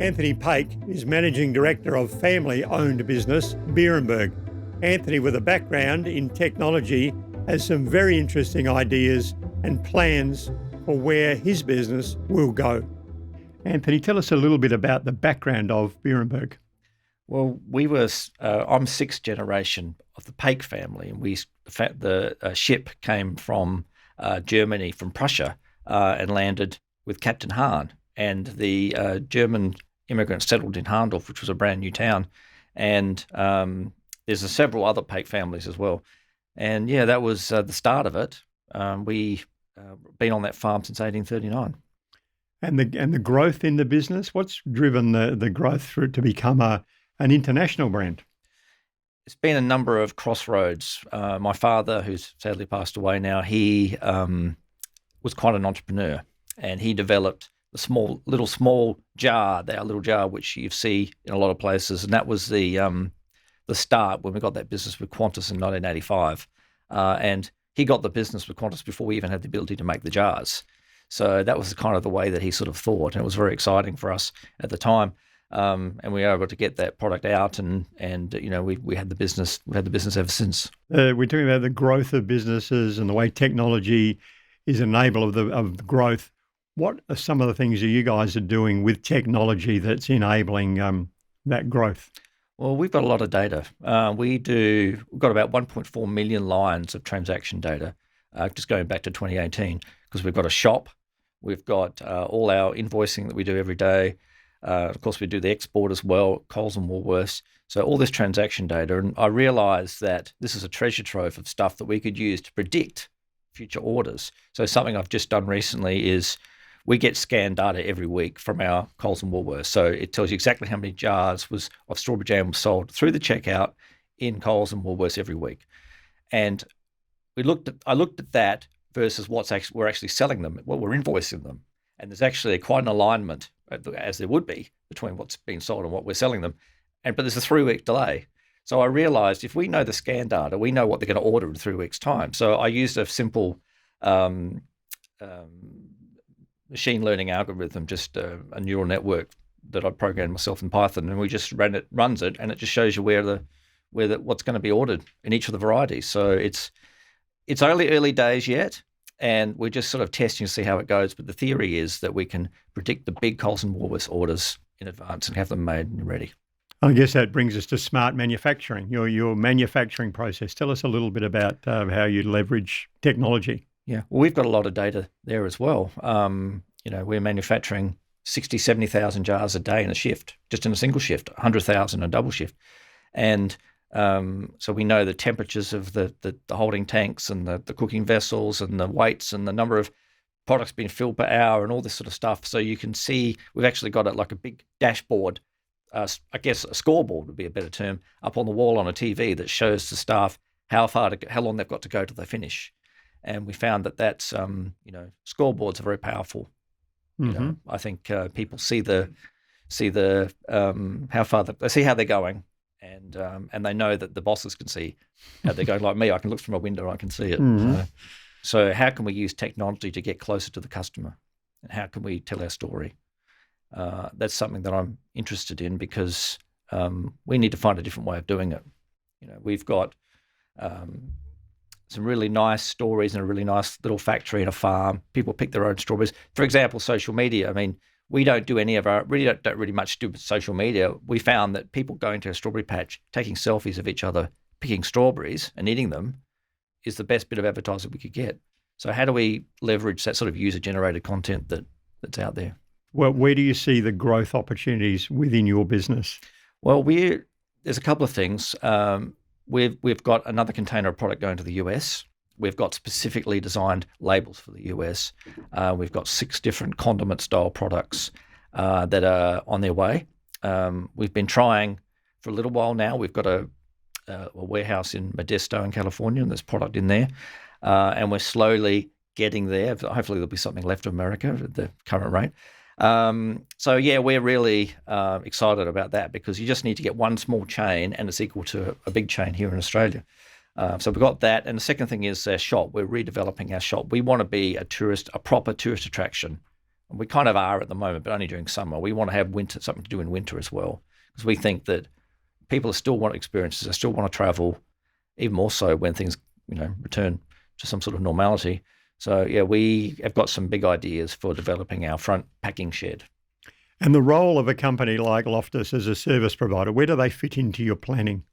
Anthony Paik is Managing Director of family-owned business Beerenberg. Anthony, with a background in technology, has some very interesting ideas and plans for where his business will go. Anthony, tell us a little bit about the background of Beerenberg. Well, I'm sixth generation of the Paik family, and the ship came from Germany, from Prussia, and landed with Captain Hahn. And the German immigrants settled in Harndorf, which was a brand new town. And there's several other Paik families as well. And yeah, that was the start of it. We've been on that farm since 1839. And the growth in the business, what's driven the growth for it to become an international brand? It's been a number of crossroads. My father, who's sadly passed away now, he was quite an entrepreneur, and he developed the small jar, that little jar which you see in a lot of places, and that was the start when we got that business with Qantas in 1985. And he got the business with Qantas before we even had the ability to make the jars. So that was kind of the way that he sort of thought, and it was very exciting for us at the time. And we were able to get that product out, and we had the business. We've had the business ever since. We're talking about the growth of businesses and the way technology is an enabler of growth. What are some of the things that you guys are doing with technology that's enabling that growth? Well, we've got a lot of data. We've got about 1.4 million lines of transaction data, just going back to 2018, because we've got a shop. We've got all our invoicing that we do every day. Of course, we do the export as well, Coles and Woolworths. So all this transaction data, and I realised that this is a treasure trove of stuff that we could use to predict future orders. So something I've just done recently is we get scanned data every week from our Coles and Woolworths. So it tells you exactly how many jars of strawberry jam was sold through the checkout in Coles and Woolworths every week. And I looked at that versus we're actually selling them, what we're invoicing them. And there's actually quite an alignment, as there would be, between what's being sold and what we're selling them. But there's a 3-week delay. So I realized if we know the scan data, we know what they're going to order in 3 weeks' time. So I used a simple machine learning algorithm, just a neural network that I programmed myself in Python, and we just runs it, and it just shows you what's going to be ordered in each of the varieties. So it's only early days yet, and we're just sort of testing to see how it goes. But the theory is that we can predict the big Coles and Woolworths orders in advance and have them made and ready. I guess that brings us to smart manufacturing, your manufacturing process. Tell us a little bit about how you leverage technology. Yeah, well, we've got a lot of data there as well. We're manufacturing 60, 70,000 jars a day in a shift, just in a single shift, 100,000 in a double shift. And so we know the temperatures of the holding tanks and the cooking vessels and the weights and the number of products being filled per hour and all this sort of stuff. So you can see we've actually got it like a big dashboard, I guess a scoreboard would be a better term, up on the wall on a TV that shows the staff how long they've got to go till they finish. And we found that's scoreboards are very powerful. Mm-hmm. I think people see how far they see how they're going. And they know that the bosses can see how they're going. Like me, I can look through my window and I can see it. Mm-hmm. So how can we use technology to get closer to the customer? And how can we tell our story? That's something that I'm interested in because we need to find a different way of doing it. We've got some really nice stories and a really nice little factory and a farm. People pick their own strawberries. For example, social media. I mean, we don't do don't really much do with social media. We found that people going to a strawberry patch, taking selfies of each other, picking strawberries and eating them is the best bit of advertising we could get. So how do we leverage that sort of user-generated content that's out there? Well, where do you see the growth opportunities within your business? Well, there's a couple of things. We've got another container of product going to the US. We've got specifically designed labels for the US. We've got 6 different condiment-style products that are on their way. We've been trying for a little while now. We've got a warehouse in Modesto in California, and there's product in there. And we're slowly getting there. Hopefully there'll be something left of America at the current rate. So yeah, we're really excited about that because you just need to get one small chain and it's equal to a big chain here in Australia. So we've got that. And the second thing is our shop. We're redeveloping our shop. We want to be a proper tourist attraction We kind of are at the moment, but only during summer. We want to have something to do in winter as well, because we think that people still want experiences, they still want to travel, even more so when things, return to some sort of normality. So yeah, we have got some big ideas for developing our front packing shed. And the role of a company like Loftus as a service provider, where do they fit into your planning?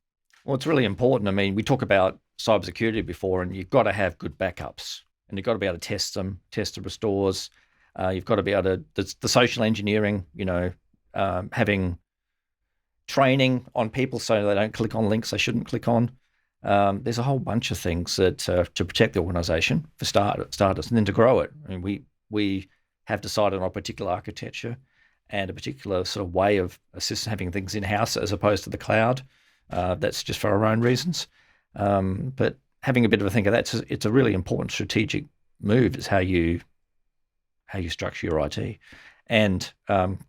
Well, it's really important. I mean, we talk about cybersecurity before, and you've got to have good backups, and you've got to be able to test them, test the restores. You've got to be able to, the social engineering, having training on people so they don't click on links they shouldn't click on. There's a whole bunch of things that to protect the organisation for starters, and then to grow it. I mean, we have decided on a particular architecture and a particular sort of way of having things in-house as opposed to the cloud. That's just for our own reasons. But having a bit of a think of that, it's a really important strategic move, is how you structure your IT and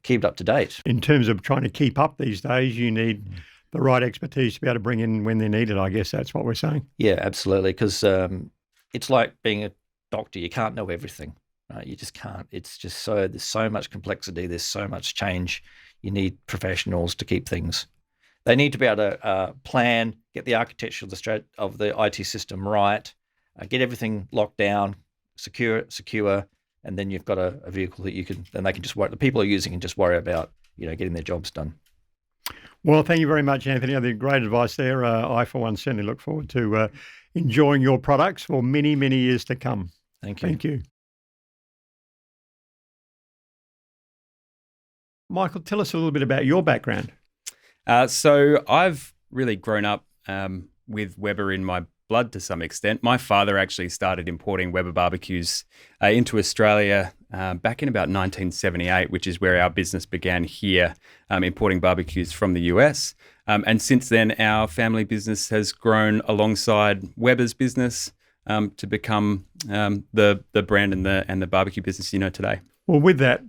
keep it up to date. In terms of trying to keep up these days, you need the right expertise to be able to bring in when they're needed. I guess that's what we're saying. Yeah, absolutely. Because it's like being a doctor. You can't know everything. Right? You just can't. It's just there's so much complexity. There's so much change. You need professionals to keep things. They need to be able to plan, get the architecture of the IT system right, get everything locked down, secure, and then you've got a vehicle that they can just work. The people are using can just worry about getting their jobs done. Well, thank you very much, Anthony. I think great advice there. I, for one, certainly look forward to enjoying your products for many, many years to come. Thank you. Thank you. Michael, tell us a little bit about your background. So I've really grown up with Weber in my blood to some extent. My father actually started importing Weber barbecues into Australia back in about 1978, which is where our business began here, importing barbecues from the US. And since then, our family business has grown alongside Weber's business to become the brand and the barbecue business today. Well, with that,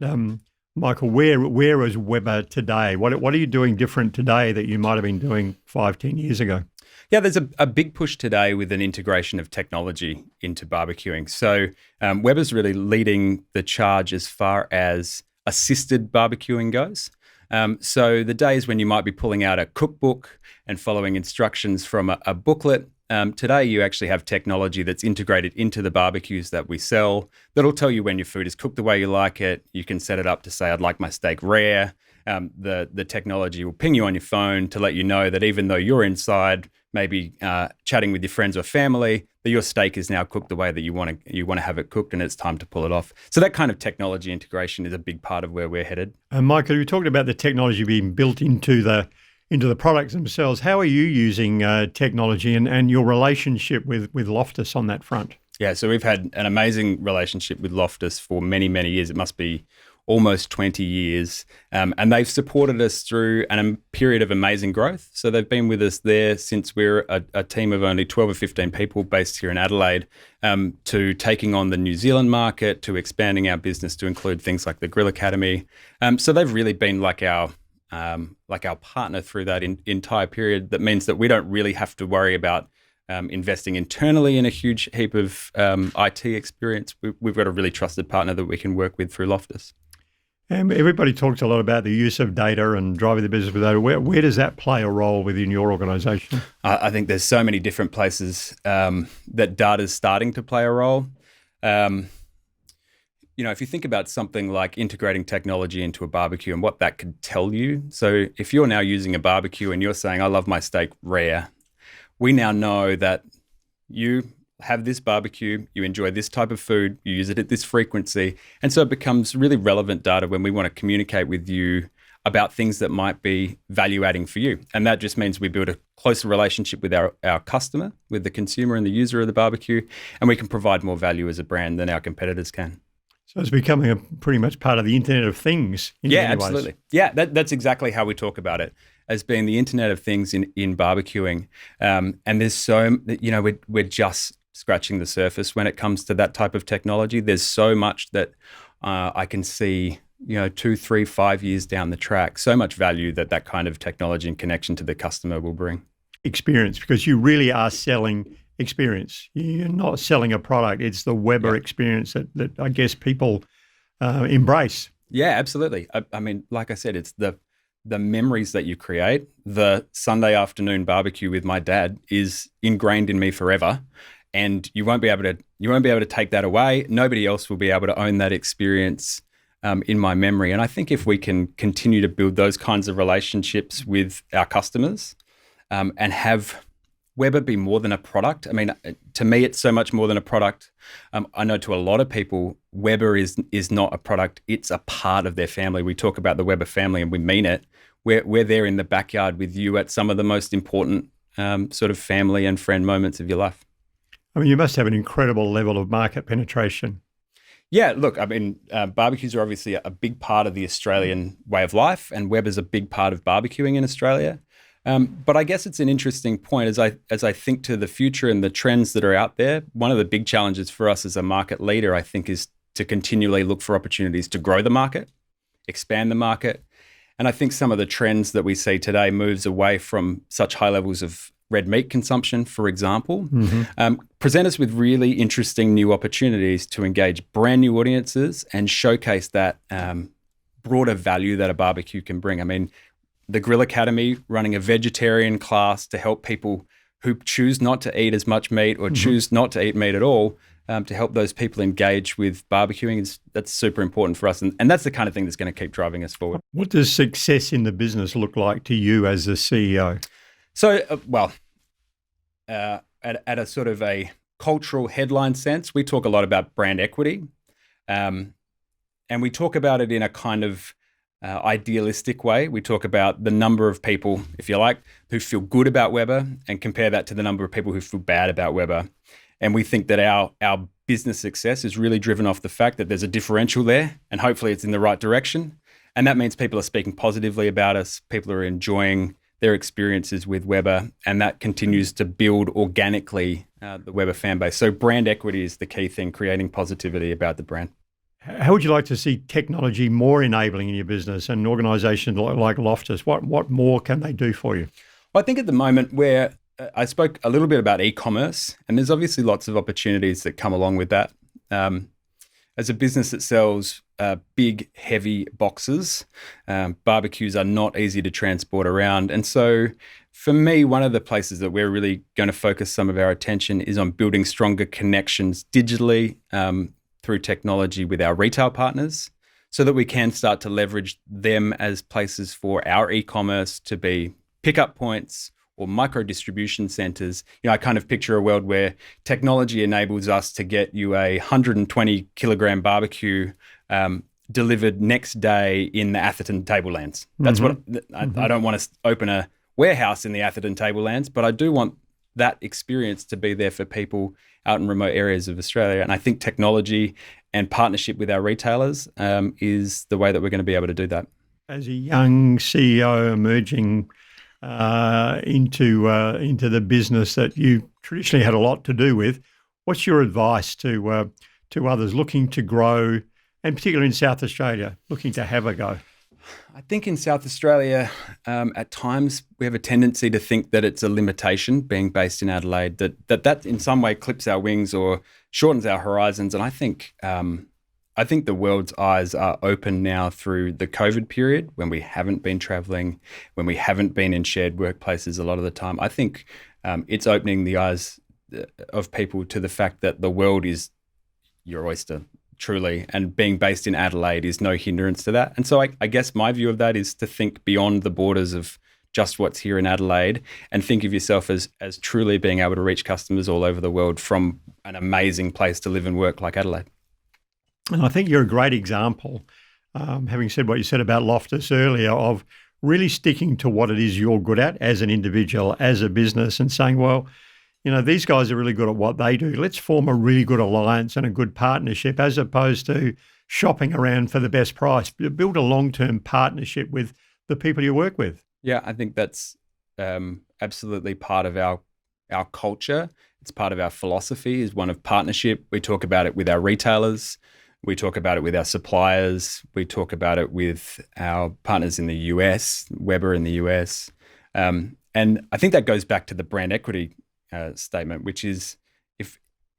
Michael, where is Weber today? What are you doing different today that you might have been doing 5-10 years ago? Yeah, there's a big push today with an integration of technology into barbecuing. So Weber's really leading the charge as far as assisted barbecuing goes. So the days when you might be pulling out a cookbook and following instructions from a booklet, today you actually have technology that's integrated into the barbecues that we sell that'll tell you when your food is cooked the way you like it. You can set it up to say, I'd like my steak rare. The technology will ping you on your phone to let you know that even though you're inside, maybe chatting with your friends or family, that your steak is now cooked the way that you want to have it cooked, and it's time to pull it off. So that kind of technology integration is a big part of where we're headed. Michael, you talked about the technology being built into the products themselves. How are you using technology and your relationship with Loftus on that front? Yeah, so we've had an amazing relationship with Loftus for many, many years. It must be almost 20 years. And they've supported us through a period of amazing growth. So they've been with us there since we're a team of only 12 or 15 people based here in Adelaide, to taking on the New Zealand market, to expanding our business to include things like the Grill Academy. So they've really been like our partner through that entire period. That means that we don't really have to worry about investing internally in a huge heap of IT experience. We've got a really trusted partner that we can work with through Loftus. Everybody talks a lot about the use of data and driving the business with data. Where does that play a role within your organisation? I think there's so many different places that data is starting to play a role. If you think about something like integrating technology into a barbecue and what that could tell you. So if you're now using a barbecue and you're saying, I love my steak rare, we now know that you have this barbecue, you enjoy this type of food, you use it at this frequency. And so it becomes really relevant data when we want to communicate with you about things that might be value adding for you. And that just means we build a closer relationship with our customer, with the consumer and the user of the barbecue, and we can provide more value as a brand than our competitors can. So it's becoming a pretty much part of the Internet of Things in many ways. Absolutely. Yeah, that's exactly how we talk about it, as being the Internet of Things in barbecuing. And there's we're just scratching the surface when it comes to that type of technology. There's so much that I can see, 2, 3, 5 years down the track, so much value that kind of technology and connection to the customer will bring. Experience, because you really are selling experience. You're not selling a product. It's the Weber experience that I guess people embrace. Yeah, absolutely. I mean, like I said, it's the memories that you create. The Sunday afternoon barbecue with my dad is ingrained in me forever, and you won't be able to take that away. Nobody else will be able to own that experience in my memory. And I think if we can continue to build those kinds of relationships with our customers, and have Weber be more than a product. I mean, to me, it's so much more than a product. I know to a lot of people, Weber is not a product. It's a part of their family. We talk about the Weber family and we mean it. We're there in the backyard with you at some of the most important sort of family and friend moments of your life. I mean, you must have an incredible level of market penetration. Yeah, look, I mean, barbecues are obviously a big part of the Australian way of life, and Weber's a big part of barbecuing in Australia. But I guess it's an interesting point as I think to the future and the trends that are out there. One of the big challenges for us as a market leader, I think, is to continually look for opportunities to grow the market, expand the market. And I think some of the trends that we see today moves away from such high levels of red meat consumption, for example, present us with really interesting new opportunities to engage brand new audiences and showcase that broader value that a barbecue can bring. I mean, the Grill Academy running a vegetarian class to help people who choose not to eat as much meat or choose not to eat meat at all, to help those people engage with barbecuing, that's super important for us. And that's the kind of thing that's going to keep driving us forward. What does success in the business look like to you as the CEO? So, at a sort of a cultural headline sense, we talk a lot about brand equity. And we talk about it in a kind of idealistic way. We talk about the number of people, if you like, who feel good about Weber and compare that to the number of people who feel bad about Weber. And we think that our business success is really driven off the fact that there's a differential there, and hopefully it's in the right direction. And that means people are speaking positively about us. People are enjoying their experiences with Weber, and that continues to build organically the Weber fan base. So brand equity is the key thing, creating positivity about the brand. How would you like to see technology more enabling in your business, and organisations like Loftus? What more can they do for you? Well, I think at the moment I spoke a little bit about e-commerce, and there's obviously lots of opportunities that come along with that. As a business that sells big, heavy boxes, barbecues are not easy to transport around. And so for me, one of the places that we're really going to focus some of our attention is on building stronger connections digitally through technology with our retail partners, so that we can start to leverage them as places for our e-commerce to be pickup points or micro distribution centers. I kind of picture a world where technology enables us to get you a 120 kilogram barbecue delivered next day in the Atherton Tablelands. That's what I don't want to open a warehouse in the Atherton Tablelands, but I do want that experience to be there for people out in remote areas of Australia. And I think technology and partnership with our retailers is the way that we're going to be able to do that. As a young CEO emerging into the business that you traditionally had a lot to do with, what's your advice to others looking to grow, and particularly in South Australia, looking to have a go? I think in South Australia, at times we have a tendency to think that it's a limitation being based in Adelaide, that in some way clips our wings or shortens our horizons. And I think the world's eyes are open now through the COVID period, when we haven't been traveling, when we haven't been in shared workplaces a lot of the time. I think it's opening the eyes of people to the fact that the world is your oyster, truly, and being based in Adelaide is no hindrance to that. And so I guess my view of that is to think beyond the borders of just what's here in Adelaide, and think of yourself as truly being able to reach customers all over the world from an amazing place to live and work like Adelaide. And I think you're a great example, having said what you said about Loftus earlier, of really sticking to what it is you're good at as an individual, as a business, and saying, well, these guys are really good at what they do. Let's form a really good alliance and a good partnership, as opposed to shopping around for the best price. Build a long-term partnership with the people you work with. Yeah, I think that's absolutely part of our culture. It's part of our philosophy, is one of partnership. We talk about it with our retailers. We talk about it with our suppliers. We talk about it with our partners in the US, Weber in the US. And I think that goes back to the brand equity statement, which is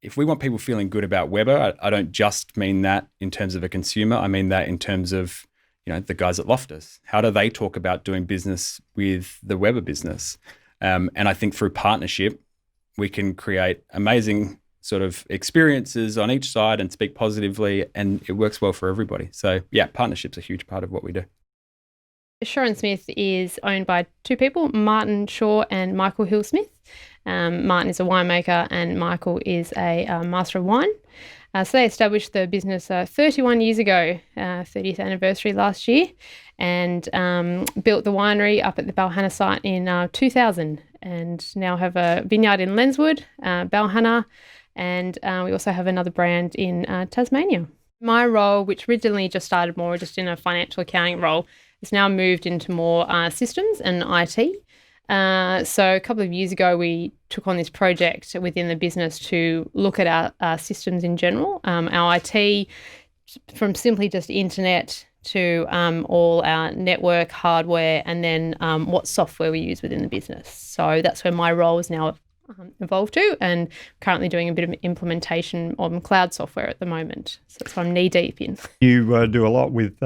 if we want people feeling good about Weber, I don't just mean that in terms of a consumer. I mean that in terms of, the guys at Loftus. How do they talk about doing business with the Weber business? And I think through partnership, we can create amazing sort of experiences on each side and speak positively, and it works well for everybody. So yeah, partnership's a huge part of what we do. Shaw & Smith is owned by two people, Martin Shaw and Michael Hill-Smith. Martin is a winemaker and Michael is a master of wine. So they established the business 31 years ago, 30th anniversary last year, and built the winery up at the Balhanna site in 2000, and now have a vineyard in Lenswood, Balhanna, and we also have another brand in Tasmania. My role, which originally just started more just in a financial accounting role, has now moved into more systems and IT. So a couple of years ago, we took on this project within the business to look at our systems in general, our IT, from simply just internet to all our network hardware, and then what software we use within the business. So that's where my role is now evolved to, and currently doing a bit of implementation on cloud software at the moment. So that's what I'm knee deep in. You do a lot with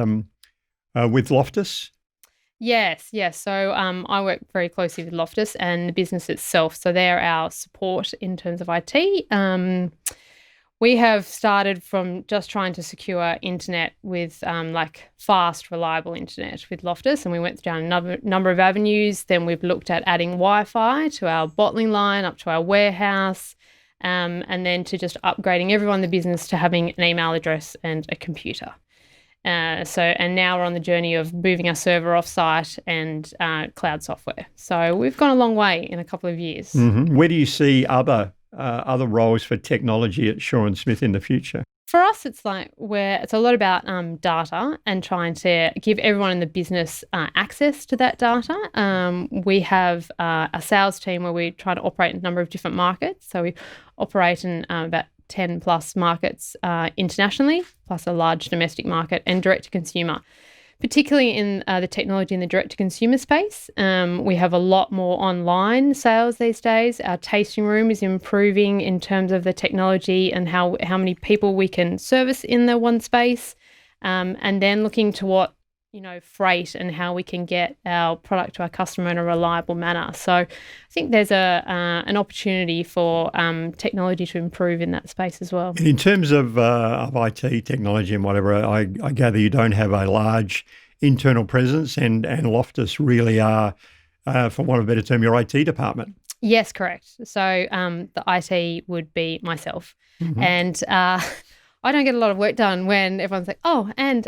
Loftus? Yes. So I work very closely with Loftus and the business itself. So they're our support in terms of IT. We have started from just trying to secure internet with fast, reliable internet with Loftus, and we went down a number of avenues. Then we've looked at adding Wi-Fi to our bottling line up to our warehouse, and then to just upgrading everyone in the business to having an email address and a computer. And now we're on the journey of moving our server off-site and cloud software. So we've gone a long way in a couple of years. Mm-hmm. Where do you see other roles for technology at Shaw & Smith in the future? For us, it's a lot about data and trying to give everyone in the business access to that data. We have a sales team where we try to operate in a number of different markets. So we operate in about 10 plus markets internationally, plus a large domestic market, and direct to consumer. Particularly in the technology in the direct to consumer space, we have a lot more online sales these days. Our tasting room is improving in terms of the technology and how many people we can service in the one space, and then looking to what freight and how we can get our product to our customer in a reliable manner. So I think there's an opportunity for technology to improve in that space as well. And in terms of IT technology and whatever, I gather you don't have a large internal presence, and Loftus really are, for want of a better term, your IT department. Yes, correct. So the IT would be myself. Mm-hmm. And I don't get a lot of work done when everyone's like, and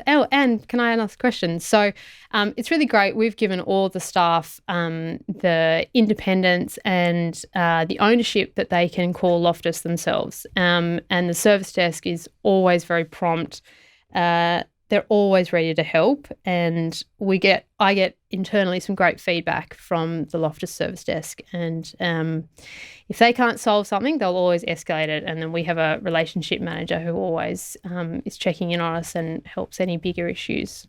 can I ask questions? So it's really great. We've given all the staff the independence and the ownership that they can call Loftus themselves. And the service desk is always very prompt. They're always ready to help, and I get internally some great feedback from the Loftus service desk, and if they can't solve something, they'll always escalate it, and then we have a relationship manager who always is checking in on us and helps any bigger issues.